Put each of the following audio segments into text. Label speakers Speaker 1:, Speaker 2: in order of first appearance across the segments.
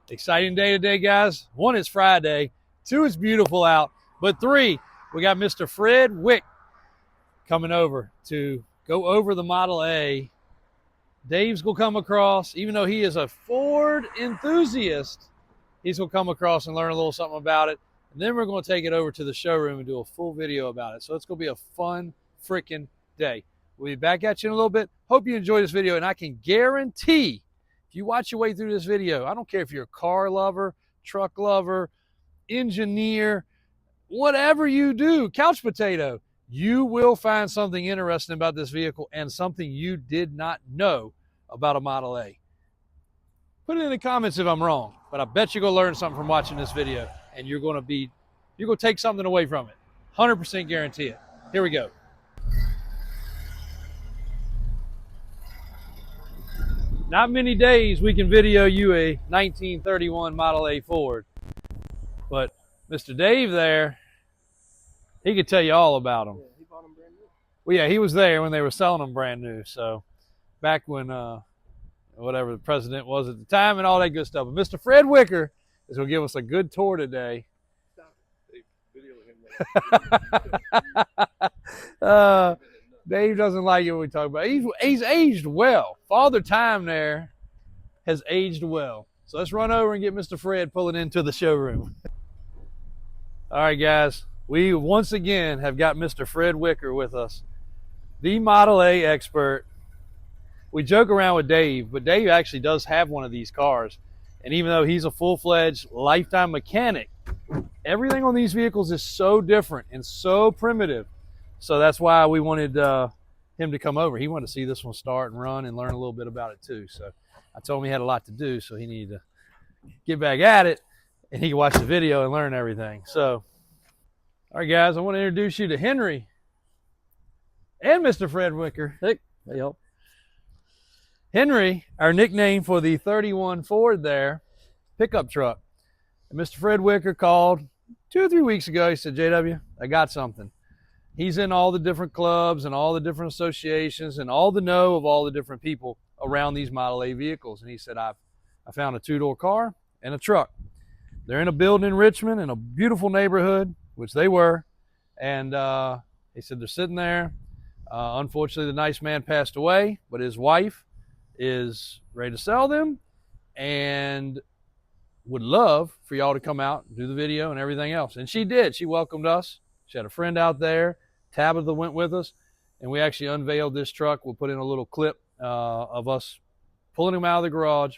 Speaker 1: Exciting day today, guys. 1, it's Friday. 2, it's beautiful out. But 3, we got Mr. Fred Wicker coming over to go over the Model A. Dave's going to come across, even though he is a Ford enthusiast, he's going to come across and learn a little something about it. And then we're going to take it over to the showroom and do a full video about it. So it's going to be a fun freaking day. We'll be back at you in a little bit. Hope you enjoy this video, and I can guarantee if you watch your way through this video, I don't care if you're a car lover, truck lover, engineer, whatever you do, couch potato, you will find something interesting about this vehicle and something you did not know about a Model A. Put it in the comments if I'm wrong, but I bet you're going to learn something from watching this video, and you're going to take something away from it. 100% guarantee it. Here we go. Not many days we can video you a 1931 Model A Ford, but Mr. Dave there, he could tell you all about them.
Speaker 2: Yeah, he bought them brand new.
Speaker 1: Well, yeah, he was there when they were selling them brand new. So back when whatever the president was at the time and all that good stuff. But Mr. Fred Wicker is going to give us a good tour today.
Speaker 2: Stop. Video him.
Speaker 1: Dave doesn't like it when we talk about it. He's aged well. Father Time there has aged well. So let's run over and get Mr. Fred pulling into the showroom. All right, guys. We once again have got Mr. Fred Wicker with us, the Model A expert. We joke around with Dave, but Dave actually does have one of these cars. And even though he's a full-fledged lifetime mechanic, everything on these vehicles is so different and so primitive. So that's why we wanted him to come over. He wanted to see this one start and run and learn a little bit about it too. So I told him he had a lot to do, so he needed to get back at it and he can watch the video and learn everything. So, all right, guys, I want to introduce you to Henry and Mr. Fred Wicker.
Speaker 2: Hey, y'all.
Speaker 1: Henry, our nickname for the 31 Ford there, pickup truck. And Mr. Fred Wicker called 2 or 3 weeks ago. He said, JW, I got something. He's in all the different clubs and all the different associations and all the know of all the different people around these Model A vehicles. And he said, I found a 2-door car and a truck. They're in a building in Richmond in a beautiful neighborhood, which they were. And he said they're sitting there. Unfortunately, the nice man passed away, but his wife is ready to sell them and would love for y'all to come out and do the video and everything else. And she did. She welcomed us. She had a friend out there. Tabitha went with us, and we actually unveiled this truck. We'll put in a little clip of us pulling him out of the garage.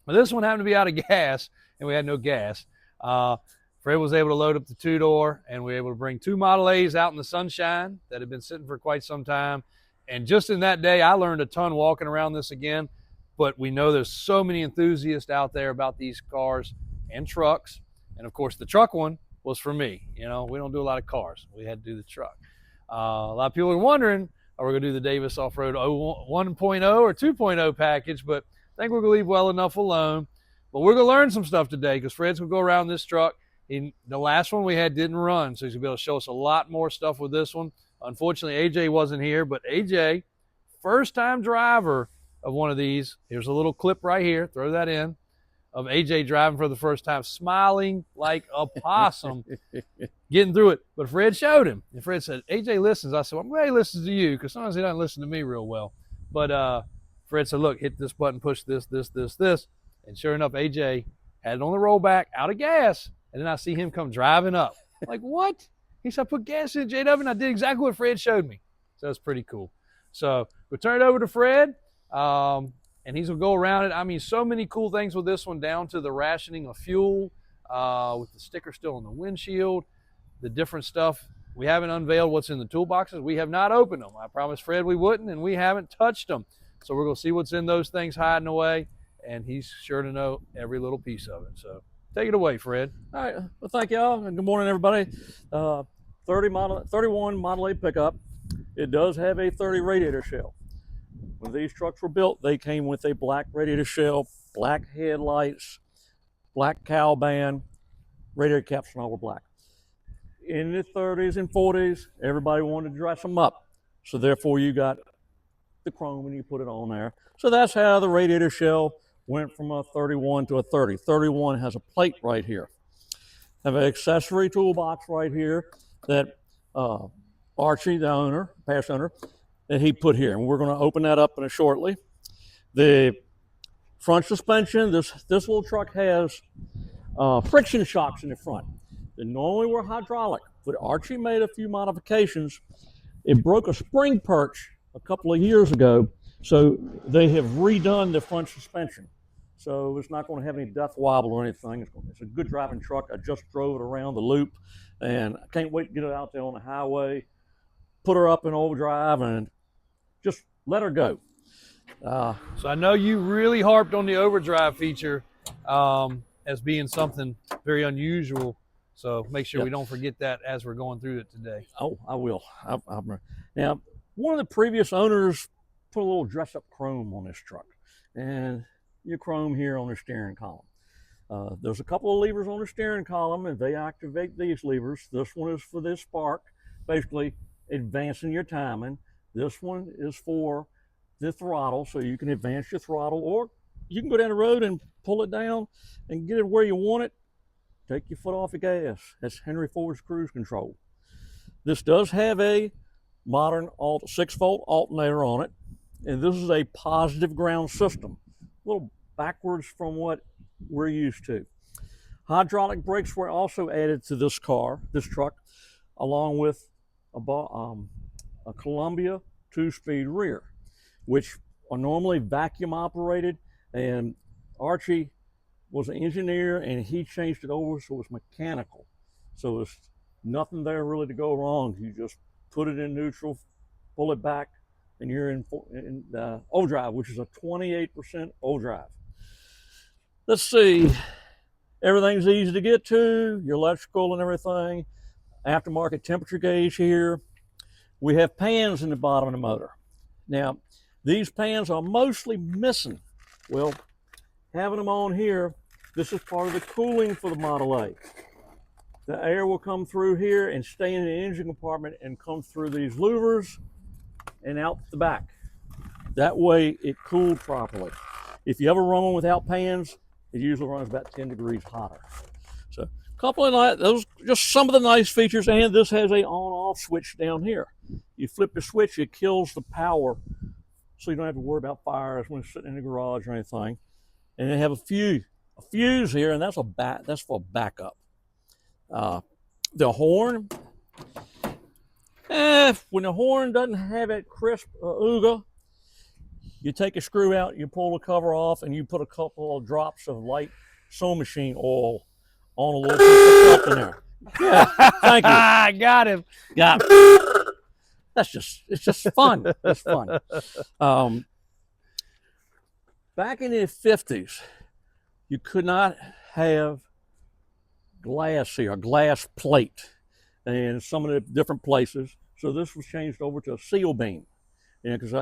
Speaker 1: But this one happened to be out of gas, and we had no gas. Fred was able to load up the 2-door, and we were able to bring 2 Model A's out in the sunshine that had been sitting for quite some time. And just in that day, I learned a ton walking around this again. But we know there's so many enthusiasts out there about these cars and trucks. And, of course, the truck one was for me. You know, we don't do a lot of cars. We had to do the truck. A lot of people are wondering, are we going to do the Davis Off-Road 1.0 or 2.0 package? But I think we're going to leave well enough alone. But we're going to learn some stuff today because Fred's going to go around this truck. The last one we had didn't run, so he's going to be able to show us a lot more stuff with this one. Unfortunately, AJ wasn't here, but AJ, first-time driver of one of these. Here's a little clip right here. Throw that in. Of AJ driving for the first time, smiling like a possum, getting through it. But Fred showed him. And Fred said, AJ listens. I said, well, I'm glad he listens to you because sometimes he doesn't listen to me real well. But Fred said, look, hit this button, push this. And sure enough, AJ had it on the rollback, out of gas. And then I see him come driving up. Like, what? He said, I put gas in JW, and I did exactly what Fred showed me. So that's pretty cool. So we'll turn it over to Fred. And he's going to go around it. I mean, so many cool things with this one, down to the rationing of fuel, with the sticker still on the windshield, the different stuff. We haven't unveiled what's in the toolboxes. We have not opened them. I promised Fred we wouldn't, and we haven't touched them. So we're going to see what's in those things hiding away, and he's sure to know every little piece of it. So take it away, Fred.
Speaker 2: All right. Well, thank y'all, and good morning, everybody. 31 Model A pickup. It does have a 30 radiator shell. When these trucks were built, they came with a black radiator shell, black headlights, black cowl band, radiator caps and all were black. In the 30s and 40s, everybody wanted to dress them up. So therefore you got the chrome and you put it on there. So that's how the radiator shell went from a 31 to a 30. 31 has a plate right here. Have an accessory toolbox right here that Archie, the owner, past owner, that he put here. And we're going to open that up in a shortly. The front suspension, this little truck has friction shocks in the front. They normally were hydraulic, but Archie made a few modifications. It broke a spring perch a couple of years ago, so they have redone the front suspension. So it's not going to have any death wobble or anything. It's a good driving truck. I just drove it around the loop, and I can't wait to get it out there on the highway, put her up in overdrive, and just let her go.
Speaker 1: So I know you really harped on the overdrive feature as being something very unusual. So make sure we don't forget that as we're going through it today.
Speaker 2: Oh, I will. Now, one of the previous owners put a little dress-up chrome on this truck, and your chrome here on the steering column. There's a couple of levers on the steering column, and they activate these levers. This one is for this spark, basically advancing your timing. This one is for the throttle, so you can advance your throttle, or you can go down the road and pull it down and get it where you want it. Take your foot off the gas. That's Henry Ford's cruise control. This does have a modern 6-volt alternator on it, and this is a positive ground system. A little backwards from what we're used to. Hydraulic brakes were also added to this truck, along with a Columbia 2-speed rear, which are normally vacuum operated, and Archie was an engineer and he changed it over so it's mechanical. So there's nothing there really to go wrong. You just put it in neutral, pull it back, and you're in overdrive, which is a 28% overdrive. Let's see. Everything's easy to get to, your electrical and everything. Aftermarket temperature gauge here. We have pans in the bottom of the motor. Now, these pans are mostly missing. Well, having them on here, this is part of the cooling for the Model A. The air will come through here and stay in the engine compartment and come through these louvers and out the back. That way it cooled properly. If you ever run one without pans, it usually runs about 10 degrees hotter. So a couple of those, just some of the nice features, and this has a on-off switch down here. You flip the switch, it kills the power, so you don't have to worry about fires when it's sitting in the garage or anything. And they have a fuse here, and that's for backup. The horn, when the horn doesn't have that crisp ooga, you take a screw out, you pull the cover off, and you put a couple of drops of light sewing machine oil on a little piece of felt in there. Yeah, thank you.
Speaker 1: I got him.
Speaker 2: Got it. It's just fun. It's fun. Back in the 50s, you could not have glass here, a glass plate, in some of the different places. So this was changed over to a seal beam. Because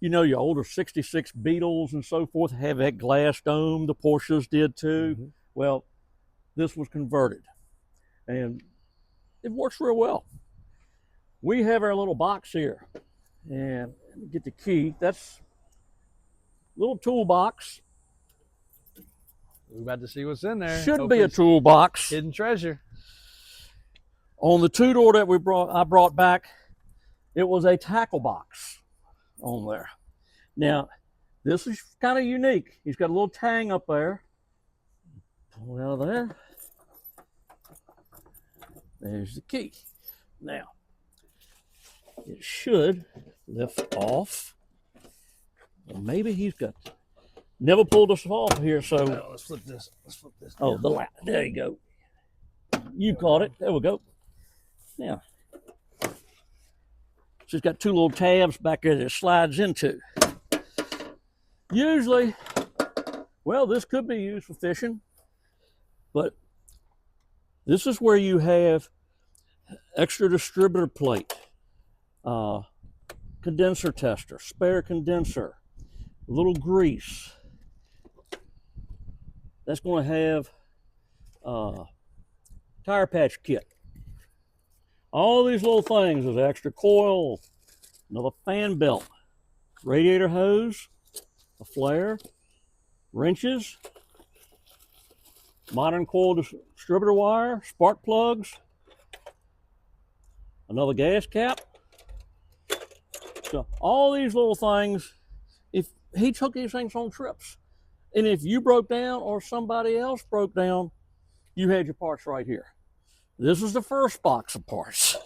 Speaker 2: your older 66 Beetles and so forth have that glass dome. The Porsches did too. Mm-hmm. Well, this was converted, and it works real well. We have our little box here, and let me get the key. That's a little toolbox.
Speaker 1: We're about to see what's in there.
Speaker 2: Should be a toolbox.
Speaker 1: Hidden treasure.
Speaker 2: On the two-door that I brought back, it was a tackle box on there. Now, this is kind of unique. He's got a little tang up there. Pull it out of there. There's the key. Now, it should lift off. Well, maybe he's got never pulled us off here, so
Speaker 1: let's flip this.
Speaker 2: Oh, there you go. You caught it. There we go. Now, she's got two little tabs back there that it slides into. Usually, well, this could be used for fishing, but this is where you have extra distributor plate, condenser tester, spare condenser, a little grease. That's going to have tire patch kit. All these little things is extra coil, another fan belt, radiator hose, a flare, wrenches, modern coil distributor wire, spark plugs, another gas cap. So all these little things, if he took these things on trips, and if you broke down or somebody else broke down, you had your parts right here. This is the first box of parts.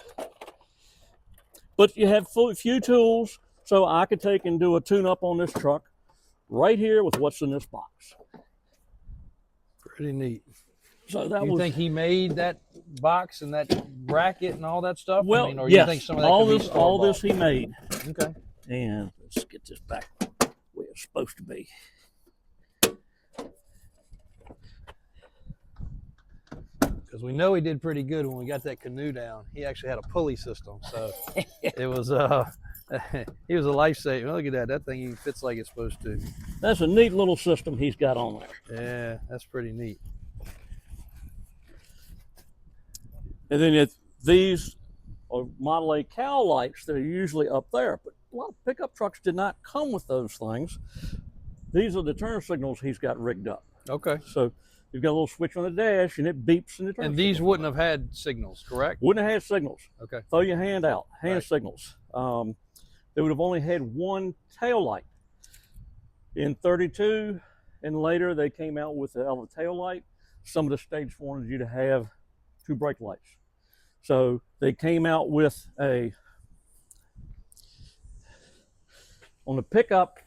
Speaker 2: But you have few tools, so I could take and do a tune-up on this truck right here with what's in this box.
Speaker 1: Pretty neat.
Speaker 2: So that
Speaker 1: you think he made that box and that bracket and all that stuff?
Speaker 2: Well,
Speaker 1: I mean, or
Speaker 2: yes,
Speaker 1: you think some of that
Speaker 2: all this he made.
Speaker 1: Okay.
Speaker 2: And let's get this back where it's supposed to be.
Speaker 1: Because we know he did pretty good when we got that canoe down. He actually had a pulley system, so it was he was a lifesaver. Look at that. That thing fits like it's supposed to.
Speaker 2: That's a neat little system he's got on there.
Speaker 1: Yeah, that's pretty neat.
Speaker 2: And then these are Model A cow lights that are usually up there, but a lot of pickup trucks did not come with those things. These are the turn signals he's got rigged up.
Speaker 1: Okay.
Speaker 2: So you've got a little switch on the dash and it beeps in the turn.
Speaker 1: And these wouldn't have had signals, correct?
Speaker 2: Wouldn't have had signals.
Speaker 1: Okay.
Speaker 2: Throw your hand out, hand
Speaker 1: Right.
Speaker 2: signals. They would have only had one tail light. In 32 and later, they came out with the tail light. Some of the states wanted you to have 2 brake lights. So they came out with on the pickup,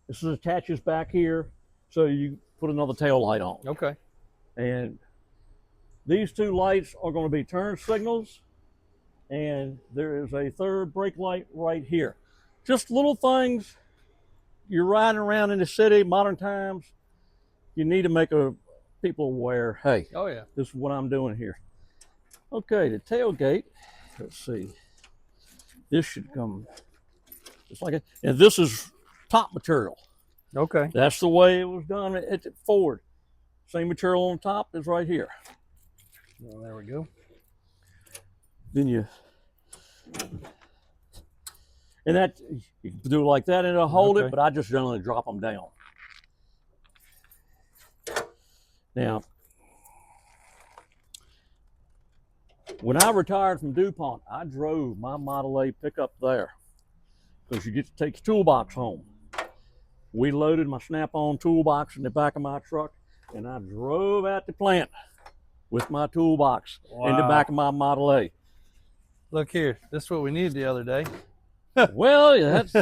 Speaker 2: this attaches back here, so you put another tail light on.
Speaker 1: Okay.
Speaker 2: And these 2 lights are going to be turn signals, and there is a third brake light right here. Just little things. You're riding around in the city, modern times, you need to make people aware, hey,
Speaker 1: Oh, yeah.
Speaker 2: this is what I'm doing here. Okay, the tailgate, let's see. This should come just like it. And this is top material.
Speaker 1: Okay.
Speaker 2: That's the way it was done at Ford. Same material on top is right here.
Speaker 1: Well, there we go.
Speaker 2: Then and that, you can do it like that and it'll hold
Speaker 1: Okay.
Speaker 2: it, but I just generally drop them down. Now, when I retired from DuPont, I drove my Model A pickup there because you get to take your toolbox home. We loaded my Snap-on toolbox in the back of my truck, and I drove out the plant with my toolbox in the back of my Model A.
Speaker 1: Look here. This is what we needed the other day.
Speaker 2: Well, that's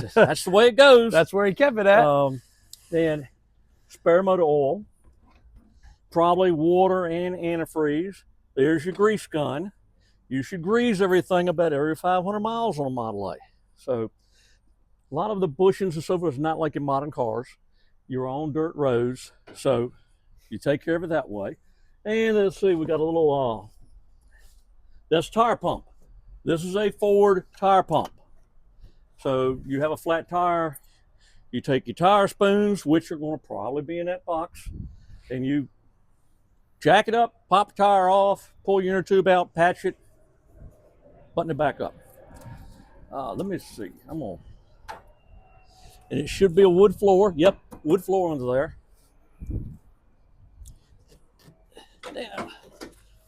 Speaker 2: the way it goes.
Speaker 1: That's where he kept it at.
Speaker 2: Then spare motor oil, probably water and antifreeze. There's your grease gun. You should grease everything about every 500 miles on a Model A. So a lot of the bushings and so forth is not like in modern cars. You're on dirt roads, so you take care of it that way. And let's see, we got a little, that's tire pump. This is a Ford tire pump. So you have a flat tire, you take your tire spoons, which are going to probably be in that box, and you jack it up, pop the tire off, pull your inner tube out, patch it, button it back up. Let me see. And it should be a wood floor. Yep, wood floor under there. Now,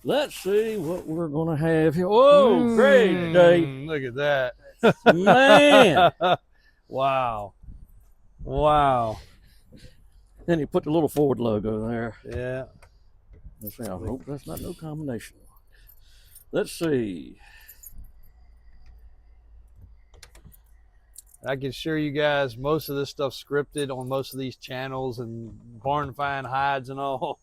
Speaker 2: let's see what we're going to have here. Whoa, great day.
Speaker 1: Look at that.
Speaker 2: Man.
Speaker 1: Wow. Wow.
Speaker 2: Then you put the little Ford logo there.
Speaker 1: Yeah.
Speaker 2: Let's see, I hope that's not no combination. Let's see.
Speaker 1: I can assure you guys, most of this stuff scripted on most of these channels and barn find hides and all.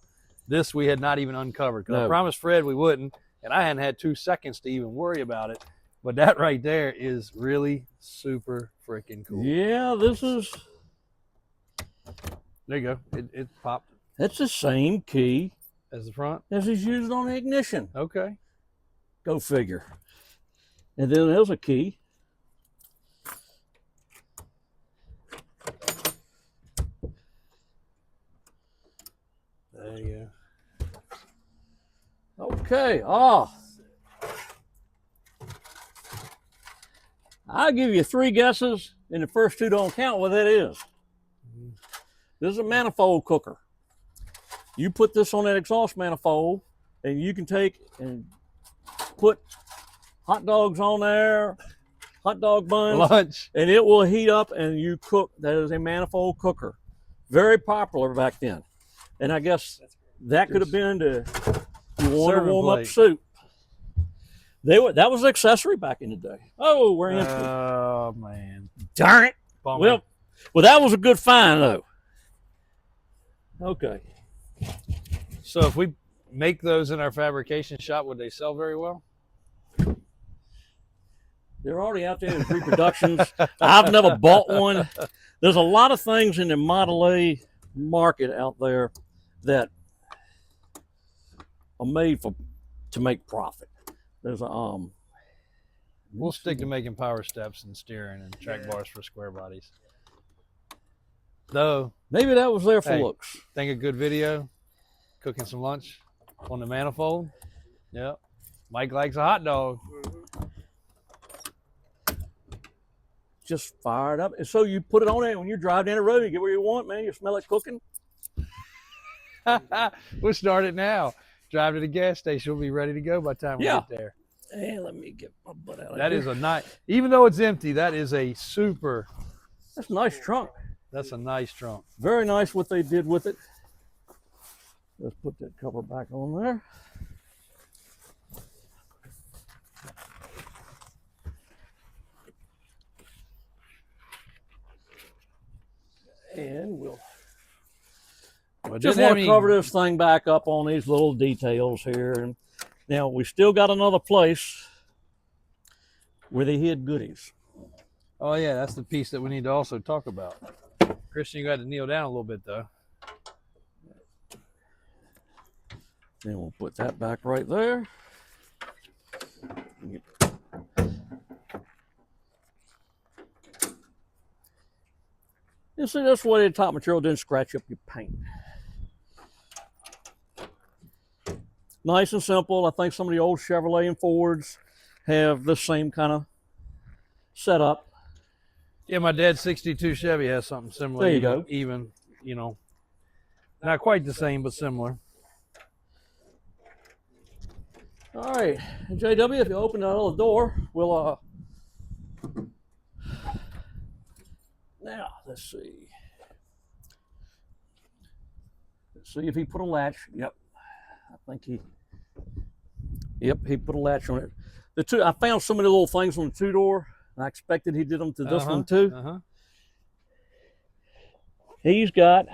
Speaker 1: This we had not even uncovered. 'Cause
Speaker 2: No.
Speaker 1: I promised Fred we wouldn't, and I hadn't had 2 seconds to even worry about it. But that right there is really super freaking cool.
Speaker 2: Yeah, this is,
Speaker 1: There you go. It popped
Speaker 2: that's the same key
Speaker 1: as the front.
Speaker 2: as is used on the ignition.
Speaker 1: Okay.
Speaker 2: Go figure. And then there's a key.
Speaker 1: There you go.
Speaker 2: Okay. I'll give you 3 guesses, and the first 2 don't count what that is. This is a manifold cooker. You put this on that exhaust manifold, and you can take and put hot dogs on there, hot dog buns,
Speaker 1: Lunch.
Speaker 2: and it will heat up and you cook. That is a manifold cooker. Very popular back then. And I guess that could have been to you want to warm up soup. That was an accessory back in the day. Oh, we're in.
Speaker 1: Oh man.
Speaker 2: Darn it.
Speaker 1: Bummer.
Speaker 2: Well, that was a good find though. Okay.
Speaker 1: So if we make those in our fabrication shop, would they sell very well?
Speaker 2: They're already out there in reproductions. I've never bought one. There's a lot of things in the Model A market out there that are made to make profit. There's a
Speaker 1: We'll stick to making power steps and steering and track bars for square bodies. Though
Speaker 2: maybe that was there for looks.
Speaker 1: Think a good video, cooking some lunch on the manifold. Yep. Mike likes a hot dog.
Speaker 2: Just fire it up. And so you put it on there when you drive down the road, you get where you want, man. You smell it cooking.
Speaker 1: We'll start it now. Drive to the gas station. We'll be ready to go by the time we get there.
Speaker 2: Hey, let me get my butt out of
Speaker 1: That
Speaker 2: here.
Speaker 1: is a nice, even though it's empty, that is a super.
Speaker 2: That's a nice trunk.
Speaker 1: That's a nice trunk.
Speaker 2: Very nice what they did with it. Let's put that cover back on there. And we'll just want to cover this thing back up on these little details here. And now we still got another place where they hid goodies.
Speaker 1: Oh yeah, that's the piece that we need to also talk about. Christian, you got to kneel down a little bit though.
Speaker 2: Then we'll put that back right there. You see, this way the top material didn't scratch up your paint. Nice and simple. I think some of the old Chevrolet and Fords have the same kind of setup.
Speaker 1: Yeah, my dad's 62 Chevy has something similar.
Speaker 2: There you go.
Speaker 1: Even, you know, not quite the same, but similar.
Speaker 2: All right, JW, if you open that little door, we'll now let's see. Let's see if he put a latch. Yep, I think he. Yep, he put a latch on it. I found so many little things on the two-door, and I expected he did them to this one too. He's got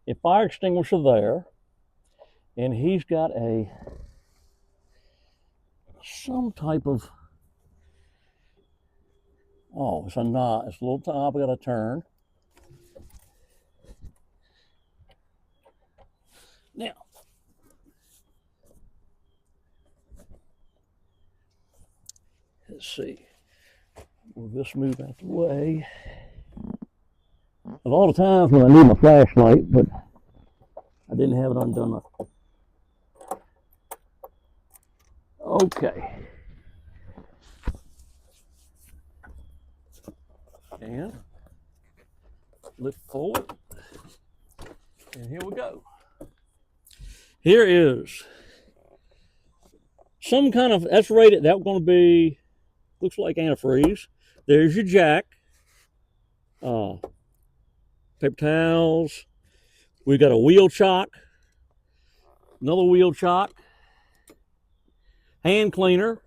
Speaker 2: a fire extinguisher there, and he's got some type of, it's a knot. It's a little knob we got to turn. Now, let's see. Will this move out the way? A lot of times when I need my flashlight, but I didn't have it undone. Okay. And lift forward. And here we go. Here is some kind of, that's rated, that's going to be, looks like antifreeze. There's your jack. Paper towels. We got a wheel chock. Another wheel chock. Hand cleaner.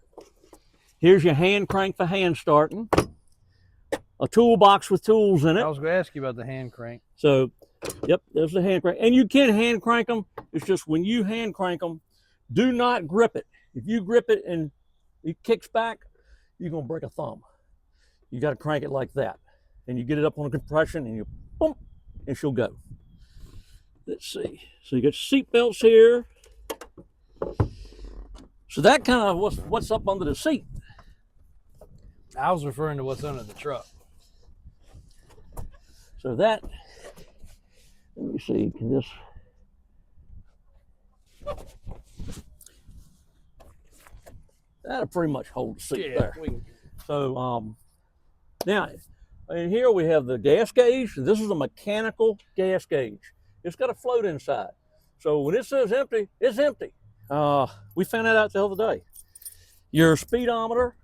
Speaker 2: Here's your hand crank for hand starting. A toolbox with tools in it.
Speaker 1: I was going to ask you about the hand crank.
Speaker 2: So, yep, there's the hand crank. And you can hand crank them. It's just when you hand crank them, do not grip it. If you grip it and it kicks back, you're going to break a thumb. You got to crank it like that. And you get it up on a compression and you boom, and she'll go. Let's see. So you got seat belts here. So that kind of what's up under the seat.
Speaker 1: I was referring to what's under the truck.
Speaker 2: So that, let me see, can this, that'll pretty much hold the seat there. So now, And here we have the gas gauge. This is a mechanical gas gauge. It's got a float inside. So when it says empty, it's empty. We found that out the other day. Your speedometer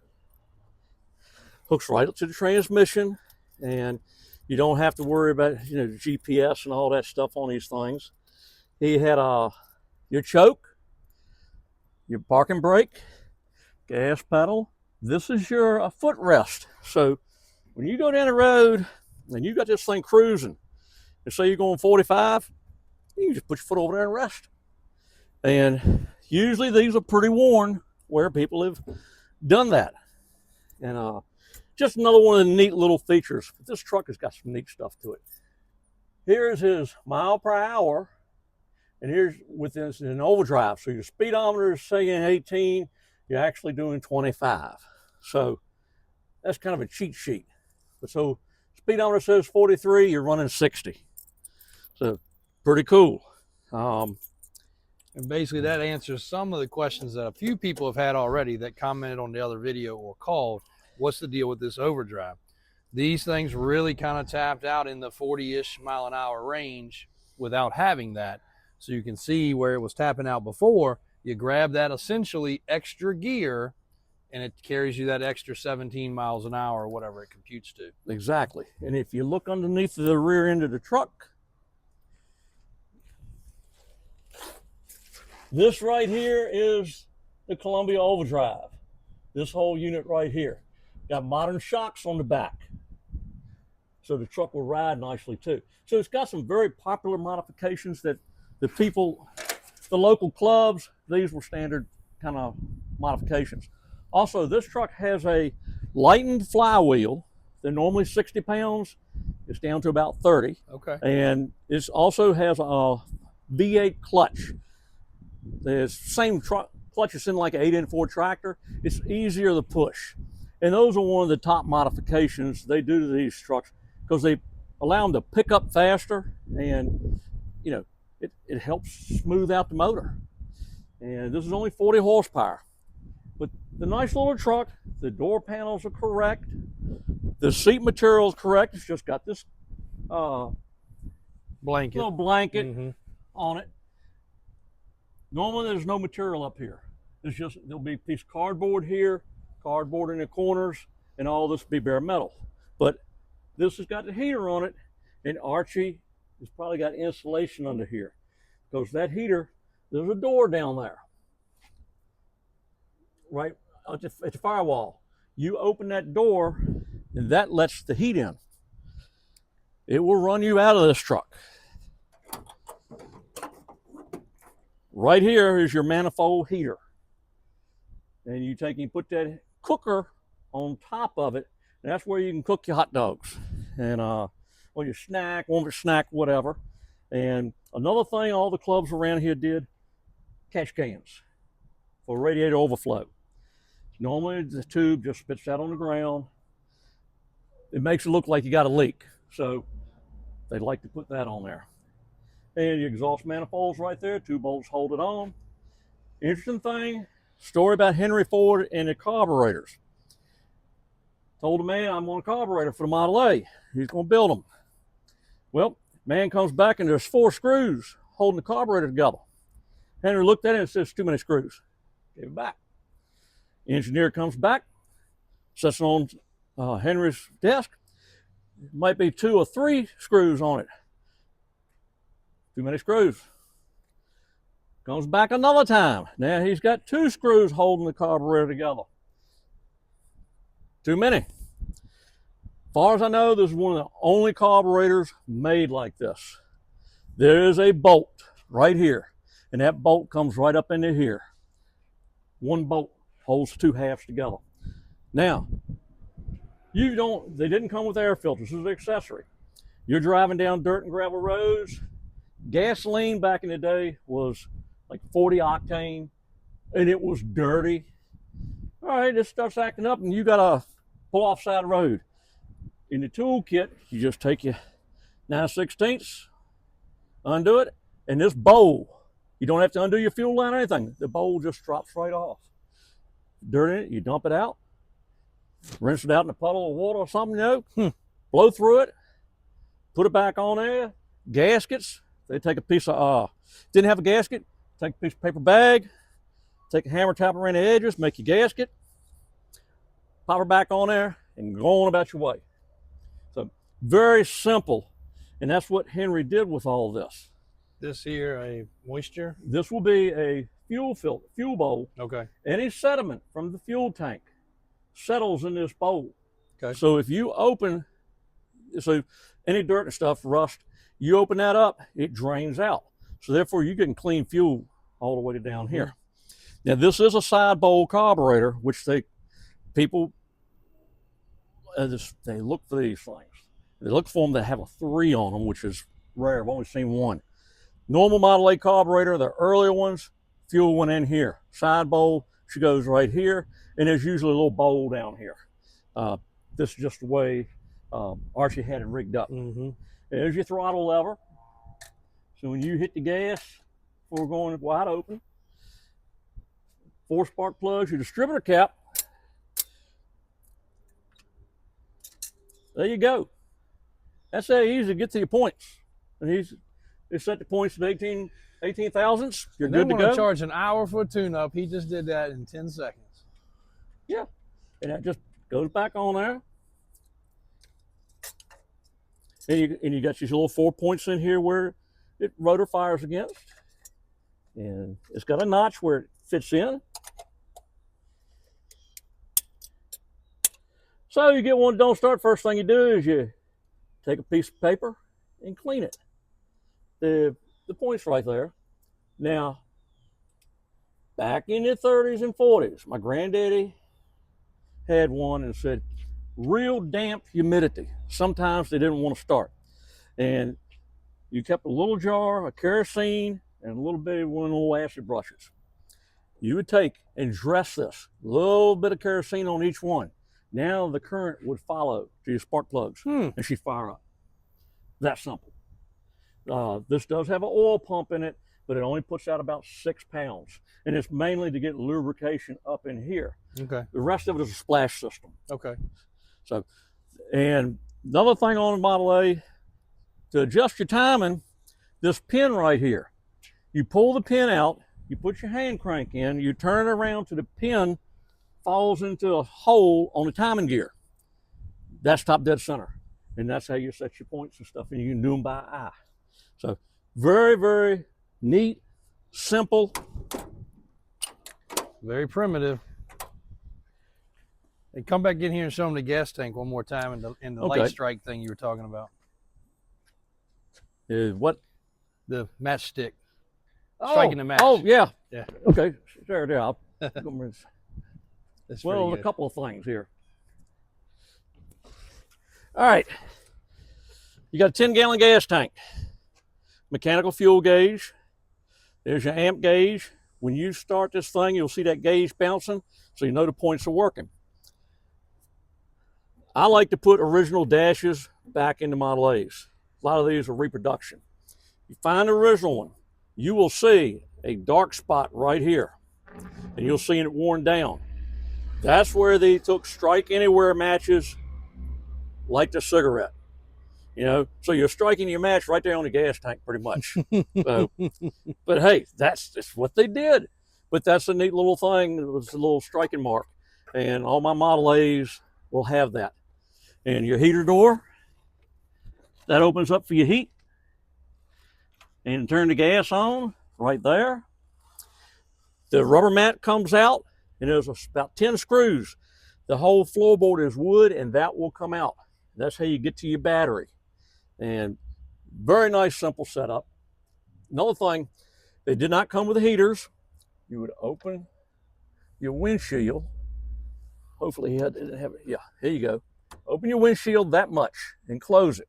Speaker 2: hooks right up to the transmission, and you don't have to worry about, you know, the GPS and all that stuff on these things. He had your choke, your parking brake, gas pedal. This is your footrest. So when you go down the road and you got this thing cruising, and say you're going 45, you can just put your foot over there and rest. And usually these are pretty worn where people have done that. And just another one of the neat little features. But this truck has got some neat stuff to it. Here's his mile per hour, and here's with this an overdrive. So your speedometer is saying 18, you're actually doing 25. So that's kind of a cheat sheet. But so speedometer says 43, you're running 60. So pretty cool.
Speaker 1: And basically that answers some of the questions that a few people have had already that commented on the other video or called. What's the deal with this overdrive? These things really kind of tapped out in the 40-ish mile an hour range without having that. So you can see where it was tapping out before. You grab that essentially extra gear and it carries you that extra 17 miles an hour or whatever it computes to.
Speaker 2: Exactly. And if you look underneath the rear end of the truck, this right here is the Columbia overdrive. This whole unit right here. Got modern shocks on the back. So the truck will ride nicely too. So it's got some very popular modifications that the people, the local clubs, these were standard kind of modifications. Also, this truck has a lightened flywheel. They're normally 60 pounds. It's down to about 30.
Speaker 1: Okay.
Speaker 2: And it also has a V8 clutch. The same clutch is in like an 8N4 tractor. It's easier to push. And those are one of the top modifications they do to these trucks because they allow them to pick up faster, and you know, it helps smooth out the motor. And this is only 40 horsepower. But the nice little truck, the door panels are correct. The seat material is correct. It's just got this
Speaker 1: Blanket.
Speaker 2: little blanket on it. Normally there's no material up here. It's just, there'll be a piece of cardboard here, cardboard in the corners, and all this will be bare metal. But this has got the heater on it, and Archie has probably got insulation under here. Because that heater, there's a door down there. Right at the firewall. You open that door, and that lets the heat in. It will run you out of this truck. Right here is your manifold heater. And you take and put that cooker on top of it, and that's where you can cook your hot dogs. And or your snack, warm your snack, whatever. And another thing all the clubs around here did, catch cans for radiator overflow. Normally the tube just spits out on the ground. It makes it look like you got a leak. So they like to put that on there. And your exhaust manifold's right there, 2 bolts hold it on. Interesting thing, story about Henry Ford and the carburetors. Told the man, I'm on a carburetor for the Model A. He's gonna build them. Well, man comes back and there's 4 screws holding the carburetor together. Henry looked at it and says, too many screws. Gave it back. Engineer comes back, sets it on Henry's desk. It might be 2 or 3 screws on it. Too many screws. Comes back another time. Now he's got 2 screws holding the carburetor together. Too many. As far as I know, this is one of the only carburetors made like this. There is a bolt right here, and that bolt comes right up into here. One bolt holds 2 halves together. Now, they didn't come with air filters. This is an accessory. You're driving down dirt and gravel roads. Gasoline back in the day was like 40 octane, and it was dirty. All right, this starts acting up, and you gotta pull off side of the road. In the toolkit, you just take your 9/16, undo it, and this bowl, you don't have to undo your fuel line or anything. The bowl just drops right off. Dirt in it, you dump it out, rinse it out in a puddle of water or something, you know, blow through it, put it back on there. Gaskets, they take a piece of, didn't have a gasket, take a piece of paper bag, take a hammer, tap around the edges, make your gasket, pop her back on there, and go on about your way. So very simple, and that's what Henry did with all this.
Speaker 1: This here, a moisture?
Speaker 2: This will be a fuel filter, fuel bowl.
Speaker 1: Okay.
Speaker 2: Any sediment from the fuel tank settles in this bowl.
Speaker 1: Okay.
Speaker 2: So if you open, so any dirt and stuff, rust, you open that up, it drains out. So therefore you can clean fuel all the way down here. Now this is a side bowl carburetor, which people they look for these things. They look for them that have a 3 on them, which is rare. I've only seen 1. Normal Model A carburetor, the earlier ones, fuel went in here. Side bowl, she goes right here, and there's usually a little bowl down here. This is just the way Archie had it rigged up. There's your throttle lever. So when you hit the gas, before going wide open, 4 spark plugs, your distributor cap. There you go. That's how easy to get to your points. And they set the points at 18 thousandths. You're good to go.
Speaker 1: Charge an hour for a tune-up. He just did that in 10 seconds.
Speaker 2: Yeah, and that just goes back on there. And you got these little 4 points in here where it rotor fires against. And it's got a notch where it fits in. So you get one that don't start, first thing you do is you take a piece of paper and clean it. The point's right there. Now, back in the 30s and 40s, my granddaddy had one and said, real damp humidity. Sometimes they didn't want to start. And you kept a little jar of kerosene and a little bit of one of the little acid brushes. You would take and dress this, a little bit of kerosene on each one. Now the current would follow to your spark plugs and she'd fire up. That simple. This does have an oil pump in it, but it only puts out about 6 pounds. And it's mainly to get lubrication up in here.
Speaker 1: Okay.
Speaker 2: The rest of it is a splash system.
Speaker 1: Okay.
Speaker 2: So, and another thing on the Model A, to adjust your timing, this pin right here, you pull the pin out, you put your hand crank in, you turn it around to the pin falls into a hole on the timing gear. That's top dead center. And that's how you set your points and stuff, and you can do them by eye. So very, very neat, simple.
Speaker 1: Very primitive. Hey, come back in here and show them the gas tank one more time and the
Speaker 2: Okay.
Speaker 1: light strike thing you were talking about.
Speaker 2: What?
Speaker 1: The matchstick. Striking the match.
Speaker 2: Oh, yeah.
Speaker 1: Yeah.
Speaker 2: Okay, there. Well,
Speaker 1: That's
Speaker 2: a
Speaker 1: good.
Speaker 2: couple of things here. All right. You got a 10-gallon gas tank. Mechanical fuel gauge. There's your amp gauge. When you start this thing, you'll see that gauge bouncing, so you know the points are working. I like to put original dashes back into Model A's. A lot of these are reproduction. You find the original one, you will see a dark spot right here, and you'll see it worn down. That's where they took strike anywhere matches like the cigarette. You know, so you're striking your match right there on the gas tank pretty much. So, but hey, that's what they did. But that's a neat little thing. It was a little striking mark. And all my Model A's will have that. And your heater door, that opens up for your heat. And turn the gas on right there. The rubber mat comes out, and there's about 10 screws. The whole floorboard is wood, and that will come out. That's how you get to your battery. And very nice, simple setup. Another thing, they did not come with the heaters. You would open your windshield. Hopefully he didn't have it. Yeah, here you go. Open your windshield that much and close it.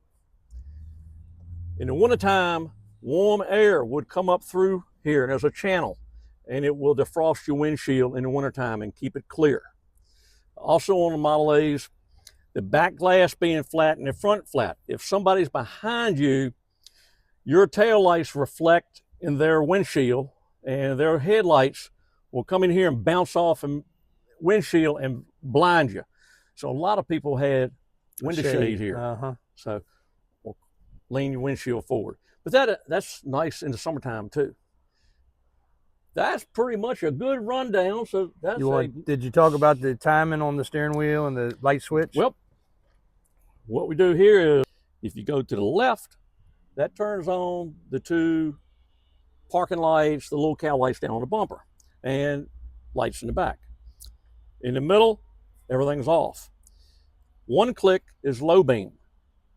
Speaker 2: In the wintertime, warm air would come up through here, and there's a channel, and it will defrost your windshield in the wintertime and keep it clear. Also on the Model A's, the back glass being flat and the front flat. If somebody's behind you, your tail lights reflect in their windshield, and their headlights will come in here and bounce off a windshield and blind you. So a lot of people had window shade here. So we'll lean your windshield forward. But that's nice in the summertime too. That's pretty much a good rundown. So that's
Speaker 1: did you talk about the timing on the steering wheel and the light switch?
Speaker 2: Well, what we do here is if you go to the left, that turns on the 2 parking lights, the little cow lights down on the bumper, and lights in the back. In the middle, everything's off. 1 click is low beam.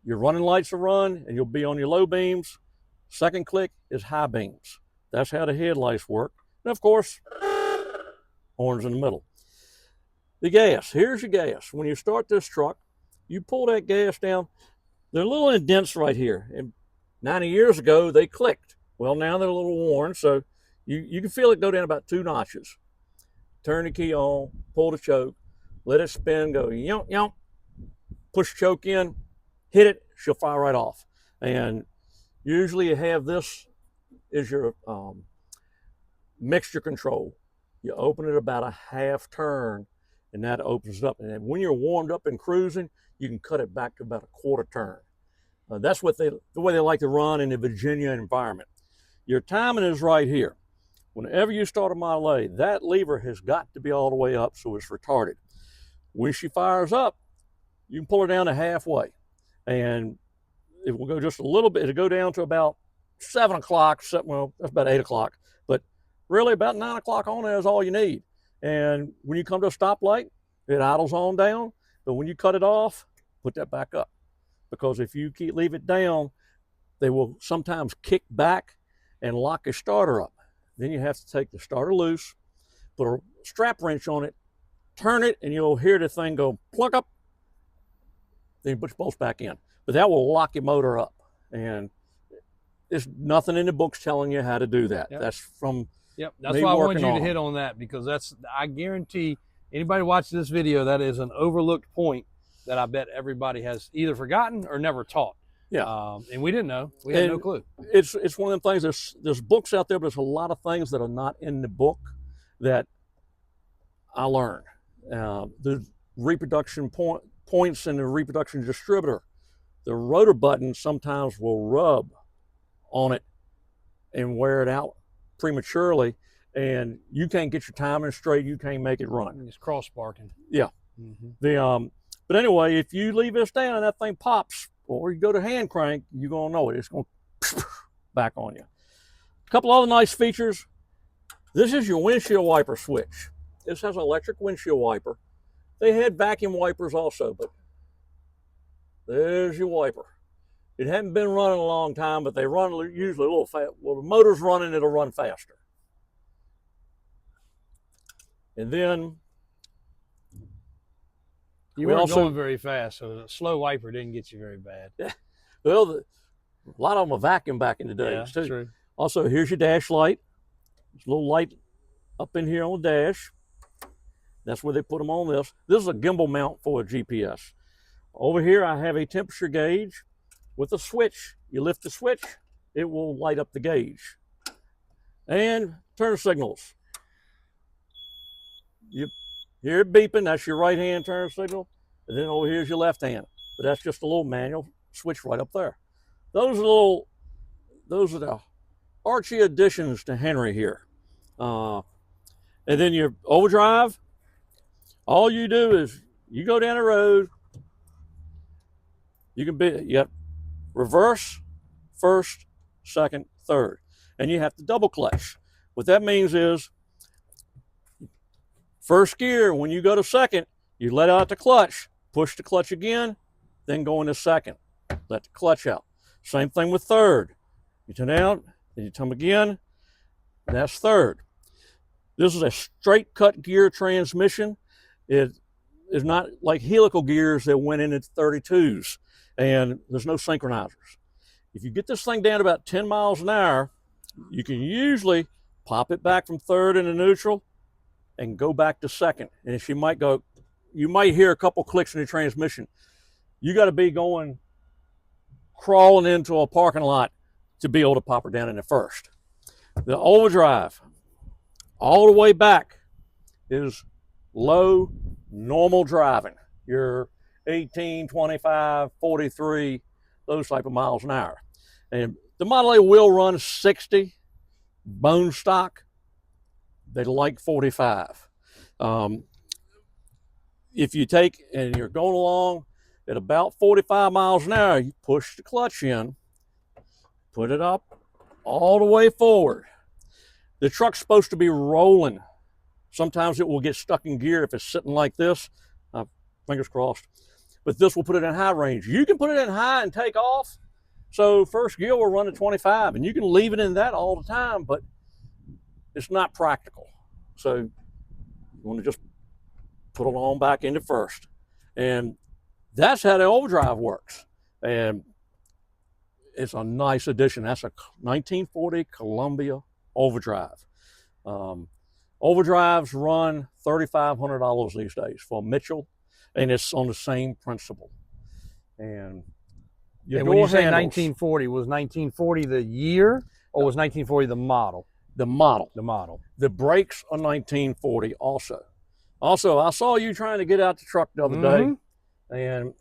Speaker 2: Your running lights will run and you'll be on your low beams. 2nd click is high beams. That's how the headlights work. And of course, horns in the middle. The gas, here's your gas. When you start this truck, you pull that gas down. They're a little indents right here. And 90 years ago, they clicked. Well, now they're a little worn, so you can feel it go down about 2 notches. Turn the key on, pull the choke, let it spin, go yonk, yonk, push choke in, hit it, she'll fire right off. And usually you have this is your mixture control. You open it about a half turn, and that opens it up. And when you're warmed up and cruising, you can cut it back to about a 1/4 turn. That's what the way they like to run in the Virginia environment. Your timing is right here. Whenever you start a Model A, that lever has got to be all the way up so it's retarded. When she fires up, you can pull her down to halfway, and it will go just a little bit. It'll go down to about 7 o'clock. Well, that's about 8 o'clock. But really, about 9 o'clock on there is all you need. And when you come to a stoplight, it idles on down. But when you cut it off, put that back up. Because if you leave it down, they will sometimes kick back and lock your starter up. Then you have to take the starter loose, put a strap wrench on it, turn it, and you'll hear the thing go plug up. Then you put your bolts back in. But that will lock your motor up. And there's nothing in the books telling you how to do that.
Speaker 1: Yep.
Speaker 2: That's from
Speaker 1: That's
Speaker 2: me
Speaker 1: why I wanted
Speaker 2: working
Speaker 1: you to
Speaker 2: on
Speaker 1: hit on that, because I guarantee anybody watching this video, that is an overlooked point that I bet everybody has either forgotten or never taught.
Speaker 2: Yeah.
Speaker 1: And we didn't know. We had no clue.
Speaker 2: It's one of them things. There's books out there, but there's a lot of things that are not in the book that I learned. The reproduction points in the reproduction distributor. The rotor button sometimes will rub on it and wear it out prematurely, and you can't get your timing straight. You can't make it run.
Speaker 1: It's cross sparking.
Speaker 2: Yeah. But anyway, if you leave this down and that thing pops, or you go to hand crank, you're gonna know it. It's gonna back on you. A couple other nice features. This is your windshield wiper switch. This has an electric windshield wiper. They had vacuum wipers also, but there's your wiper. It hadn't been running a long time, but they run usually a little fast. Well, the motor's running, it'll run faster. And then
Speaker 1: you weren't going very fast, so the slow wiper didn't get you very bad.
Speaker 2: Yeah. Well, a lot of them are vacuum back in the days too.
Speaker 1: True.
Speaker 2: Also, here's your dash light. There's a little light up in here on the dash. That's where they put them on this. This is a gimbal mount for a GPS. Over here, I have a temperature gauge with a switch. You lift the switch, it will light up the gauge. And turn signals. You hear it beeping, that's your right hand turn signal. And then over here's your left hand. But that's just a little manual switch right up there. Those are the Archie additions to Henry here. And then your overdrive, all you do is you go down the road, you got reverse, first, second, third. And you have to double clutch. What that means is first gear, when you go to second, you let out the clutch, push the clutch again, then go into second. Let the clutch out. Same thing with third. You turn out, then you come again, that's third. This is a straight cut gear transmission. It is not like helical gears that went in at 32s, and there's no synchronizers. If you get this thing down to about 10 miles an hour, you can usually pop it back from third into neutral and go back to second. And if you might hear a couple clicks in the transmission. You got to be going crawling into a parking lot to be able to pop her down into first. The overdrive, all the way back, is low, normal driving. And 18, 25, 43, those type of miles an hour. And the Model A will run 60, bone stock. They like 45. If you take and you're going along at about 45 miles an hour, you push the clutch in, put it up all the way forward. The truck's supposed to be rolling. Sometimes it will get stuck in gear if it's sitting like this, fingers crossed, but this will put it in high range. You can put it in high and take off. So first gear will run at 25 and you can leave it in that all the time, but it's not practical. So you want to just put it on back into first. And that's how the overdrive works. And it's a nice addition. That's a 1940 Columbia overdrive. Overdrives run $3,500 these days for Mitchell, and it's on the same principle. And
Speaker 1: when you say 1940, was 1940 the year, or was 1940 the model?
Speaker 2: The model.
Speaker 1: The model.
Speaker 2: The brakes are 1940 also. Also, I saw you trying to get out the truck the other day, and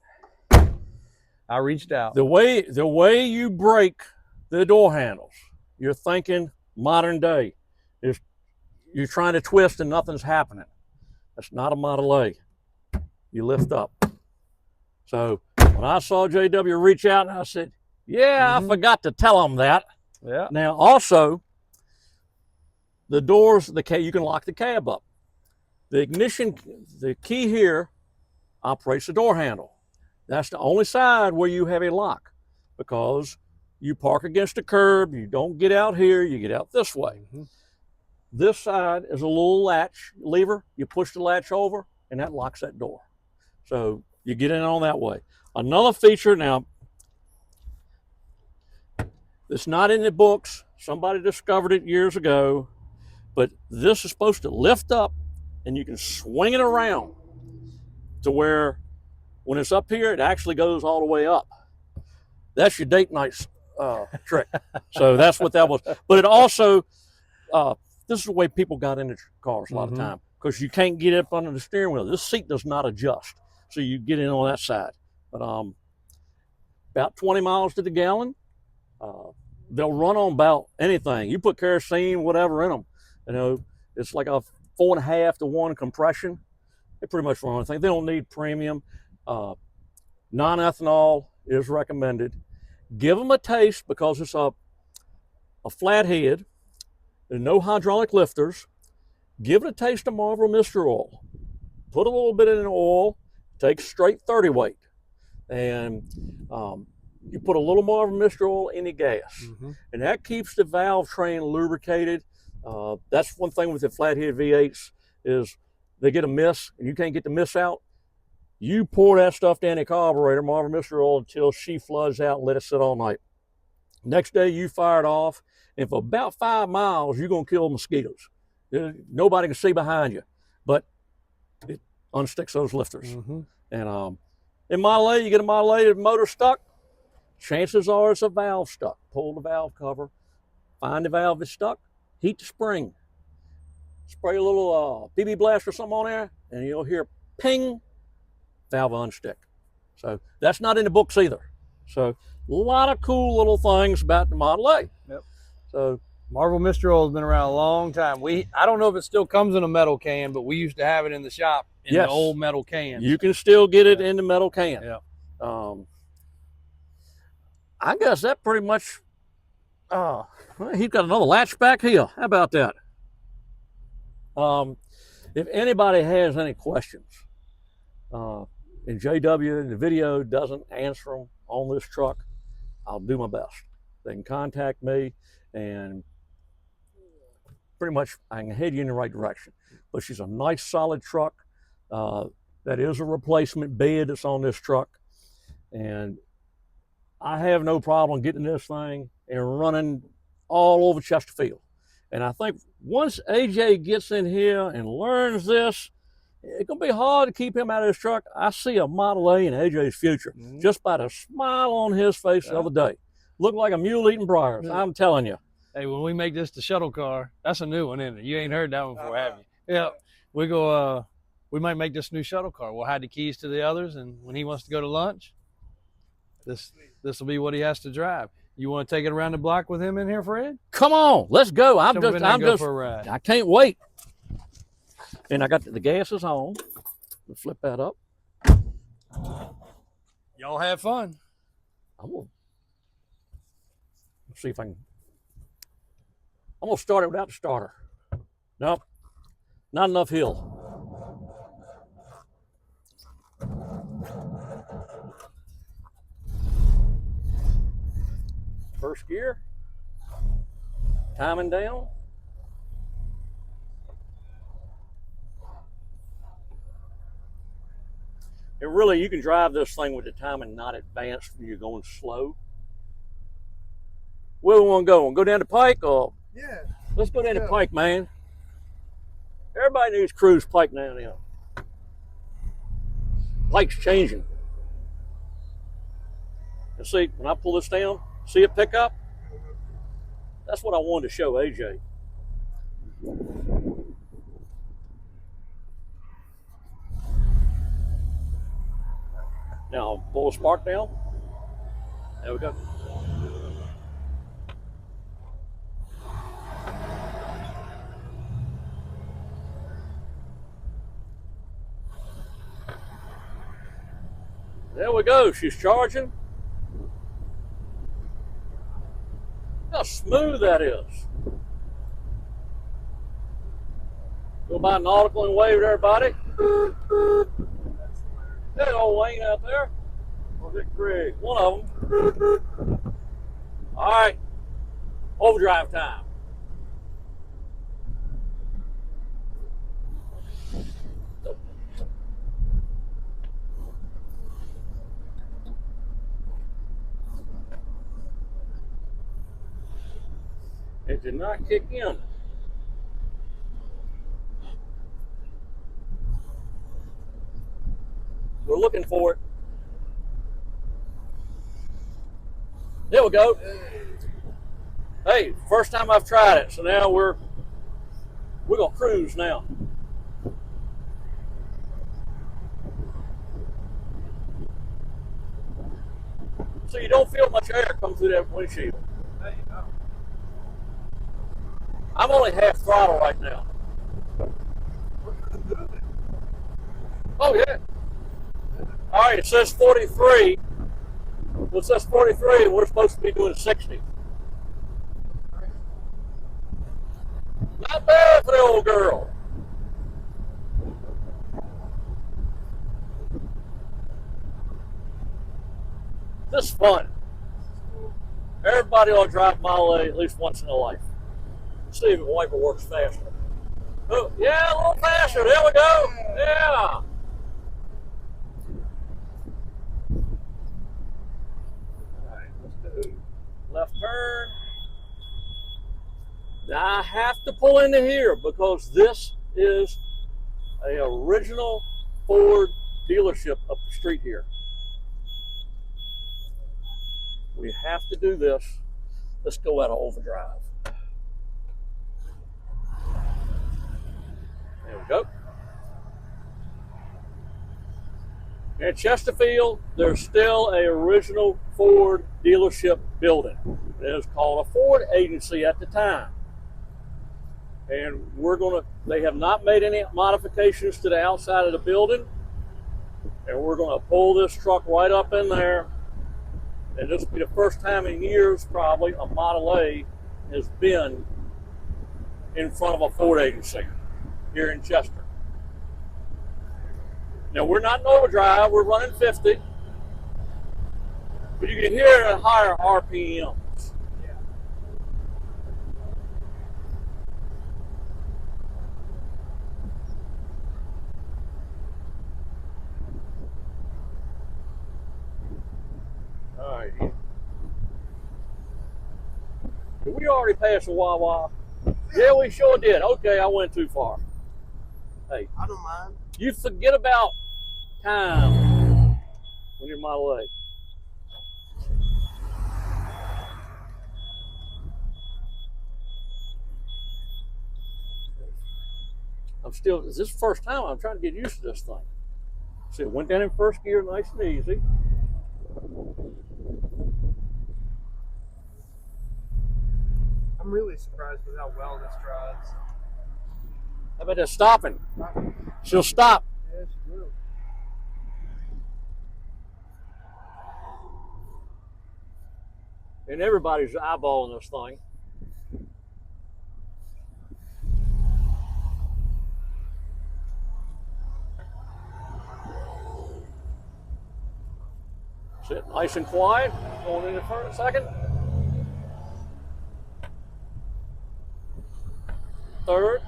Speaker 1: I reached out.
Speaker 2: The way you break the door handles, you're thinking modern day. You're trying to twist and nothing's happening. That's not a Model A. You lift up. So when I saw JW reach out, and I said, yeah, I forgot to tell him that.
Speaker 1: Yeah.
Speaker 2: Now also, the doors, you can lock the cab up. The ignition, the key here operates the door handle. That's the only side where you have a lock, because you park against the curb, you don't get out here, you get out this way. This side is a little latch lever. You push the latch over and that locks that door. So you get in on that way. Another feature now, it's not in the books. Somebody discovered it years ago, but this is supposed to lift up and you can swing it around to where when it's up here, it actually goes all the way up. That's your date night trick. So that's what that was. But it also, this is the way people got into cars a lot of time, because you can't get up under the steering wheel. This seat does not adjust. So you get in on that side. But about 20 miles to the gallon, they'll run on about anything. You put kerosene, whatever in them. You know, it's like a 4.5 to 1 compression. They pretty much run anything. They don't need premium. Non-ethanol is recommended. Give them a taste, because it's a flathead. There's no hydraulic lifters. Give it a taste of Marlboro Mystery Oil. Put a little bit in the oil. Take straight 30 weight. And you put a little Marlboro Mystery Oil in the gas. And that keeps the valve train lubricated. That's one thing with the flathead V8s is they get a miss and you can't get the miss out. You pour that stuff down the carburetor, Marlboro Mystery Oil, until she floods out and let it sit all night. Next day you fire it off, and for about 5 miles, you're gonna kill mosquitoes. Nobody can see behind you, but it unsticks those lifters. And in Model A, you get a Model A, the motor stuck, chances are it's a valve stuck. Pull the valve cover, find the valve that's stuck, heat the spring, spray a little BB blast or something on there, and you'll hear ping, valve unstick. So that's not in the books either. So a lot of cool little things about the Model A.
Speaker 1: Yep.
Speaker 2: So
Speaker 1: Marlboro Mystery Oil has been around a long time. I don't know if it still comes in a metal can, but we used to have it in the shop in the old metal cans.
Speaker 2: You can still get it in the metal can.
Speaker 1: Yeah.
Speaker 2: I guess that pretty much, well, he's got another latch back here. How about that? If anybody has any questions, and JW in the video doesn't answer them on this truck, I'll do my best. They can contact me, and pretty much I can head you in the right direction. But she's a nice solid truck. That is a replacement bed that's on this truck, and I have no problem getting this thing and running all over Chesterfield. And I think once AJ gets in here and learns this, it's gonna be hard to keep him out of this truck. I see a Model A in AJ's future just by the smile on his face the other day. Looked like a mule eating briars. I'm telling you.
Speaker 1: Hey, when we make this the shuttle car, that's a new one, isn't it? You ain't heard that one before, have you? Yeah. We go we might make this new shuttle car. We'll hide the keys to the others, and when he wants to go to lunch, this will be what he has to drive. You want to take it around the block with him in here, Fred?
Speaker 2: Come on, let's go. I'm just
Speaker 1: for a ride.
Speaker 2: I can't wait. And I got the gas is on. We'll flip that up.
Speaker 1: Y'all have fun.
Speaker 2: I'm gonna see if I can. I'm gonna start it without the starter. Nope, not enough hill. First gear, timing down. And really, you can drive this thing with the timing not advanced when you're going slow. Where do we want to go? Want to go down the pike, or
Speaker 3: Yeah.
Speaker 2: let's go down the pike, man. Everybody needs cruise pike now. Pike's changing. And see, when I pull this down, see it pick up? That's what I wanted to show AJ. Now, pull the spark down. There we go. There we go. She's charging. How smooth that is. Go by nautical and wave at everybody. That old Wayne out there. Or is it Greg? One of them. All right. Overdrive time. It did not kick in. We're looking for it. There we go. Hey, first time I've tried it, so now we're gonna cruise now. So you don't feel much air come through that windshield. I'm only half throttle right now. Oh yeah. All right, it says 43. Well, it says 43, and we're supposed to be doing 60. Not bad for the old girl. This is fun. Everybody ought to drive Model A at least once in their life. See if the wiper works faster. Oh, yeah, a little faster. There we go. Yeah. All right, let's do left turn. Now I have to pull into here because this is an original Ford dealership up the street here. We have to do this. Let's go out of overdrive. There we go. In Chesterfield, there's still an original Ford dealership building. It was called a Ford agency at the time. And they have not made any modifications to the outside of the building. And we're gonna pull this truck right up in there. And this will be the first time in years, probably, a Model A has been in front of a Ford agency here in Chester. Now, we're not in overdrive, we're running 50. But you can hear it at higher RPMs. Yeah. All right. Did we already pass a Wawa? Yeah, we sure did. Okay, I went too far. Hey,
Speaker 3: I don't mind.
Speaker 2: You forget about time when you're Model A. This is the first time I'm trying to get used to this thing. See, it went down in first gear, nice and easy.
Speaker 3: I'm really surprised with how well this drives.
Speaker 2: How about that stopping? She'll stop.
Speaker 3: Yeah, she will.
Speaker 2: And everybody's eyeballing this thing. Sit nice and quiet. Going in for a second. Third.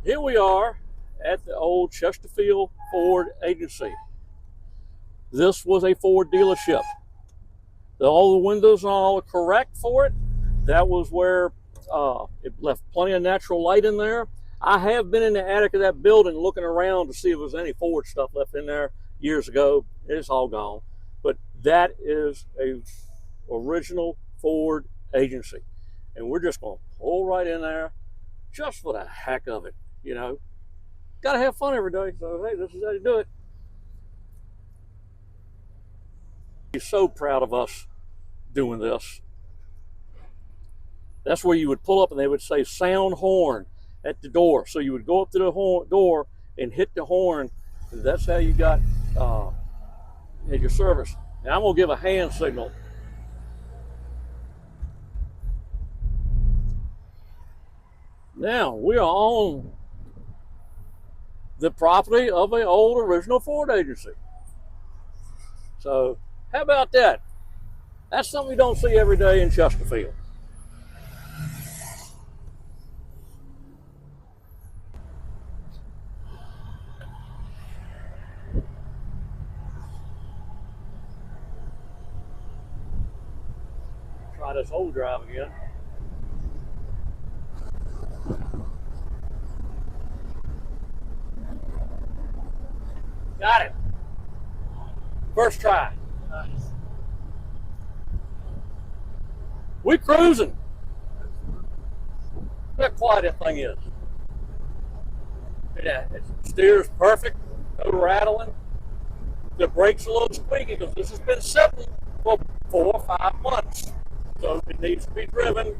Speaker 2: Here we are at the old Chesterfield Ford agency. This was a Ford dealership. All the windows and all are correct for it. That was where it left plenty of natural light in there. I have been in the attic of that building looking around to see if there's any Ford stuff left in there years ago. It's all gone. But that is a original Ford agency. And we're just going to pull right in there just for the heck of it, you know. Got to have fun every day. So, hey, this is how you do it. He's so proud of us doing this. That's where you would pull up and they would say sound horn at the door. So you would go up to the door and hit the horn. That's how you got at your service. Now I'm going to give a hand signal. Now we are on the property of an old original Ford agency. So how about that? That's something you don't see every day in Chesterfield. Try this overdrive again. Got it. First try.
Speaker 3: Nice.
Speaker 2: We cruising. Look how quiet that thing is. Yeah, it steers perfect, no rattling. The brakes are a little squeaky because this has been sitting for 4 or 5 months. So it needs to be driven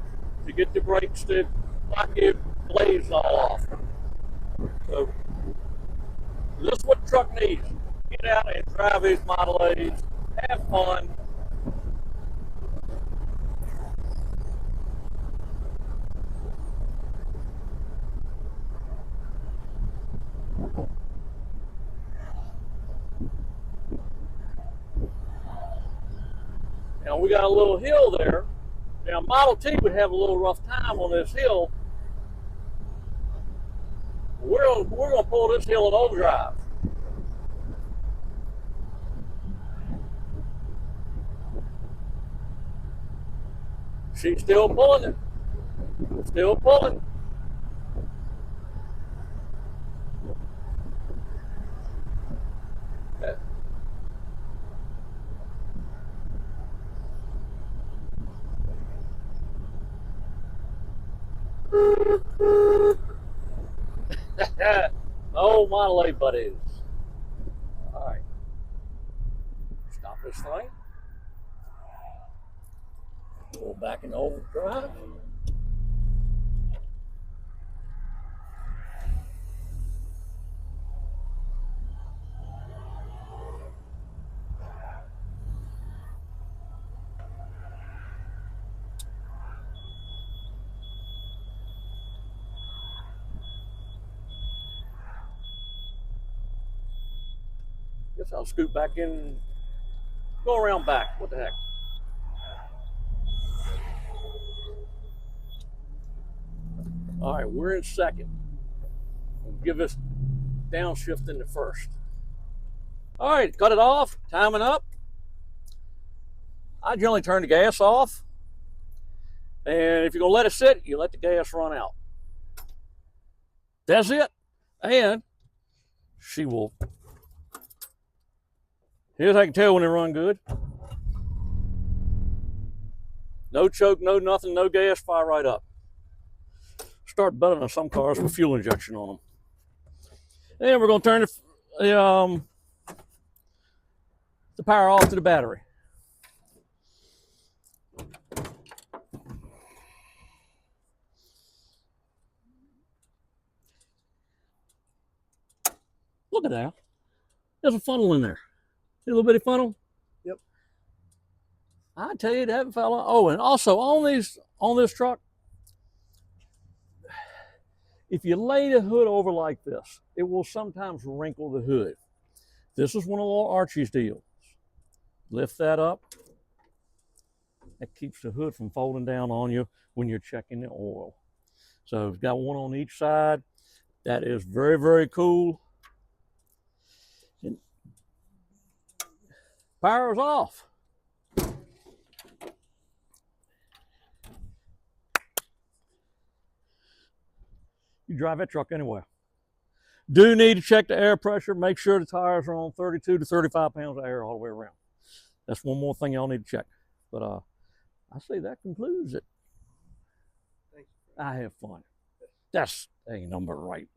Speaker 2: to get the brakes to knock your blades all off. So this is what the truck needs. Get out and drive these Model A's, have fun. Now we got a little hill there. Now Model T would have a little rough time on this hill. We're gonna pull this hill in overdrive. She's still pulling it. Still pulling. Oh, Model A buddies. All right. Stop this thing. Go back in overdrive. Guess I'll scoot back in, go around back. What the heck? All right, we're in second. We'll give this downshift into first. All right, cut it off, timing up. I generally turn the gas off. And if you're gonna let it sit, you let the gas run out. That's it. And she will, here's how I can tell when they run good. No choke, no nothing, no gas, fire right up. Start better than some cars with fuel injection on them. And we're going to turn the power off to the battery. Look at that. There's a funnel in there. See a little bitty funnel?
Speaker 3: Yep.
Speaker 2: I tell you, that fella. Oh, and also on this truck, if you lay the hood over like this, it will sometimes wrinkle the hood. This is one of the little Archie's deals. Lift that up. That keeps the hood from folding down on you when you're checking the oil. So it's got one on each side. That is very, very cool. And power is off. You drive that truck anywhere. Do need to check the air pressure. Make sure the tires are on 32 to 35 pounds of air all the way around. That's one more thing y'all need to check. But I say that concludes it.
Speaker 3: Thanks.
Speaker 2: I have fun. That's a number right.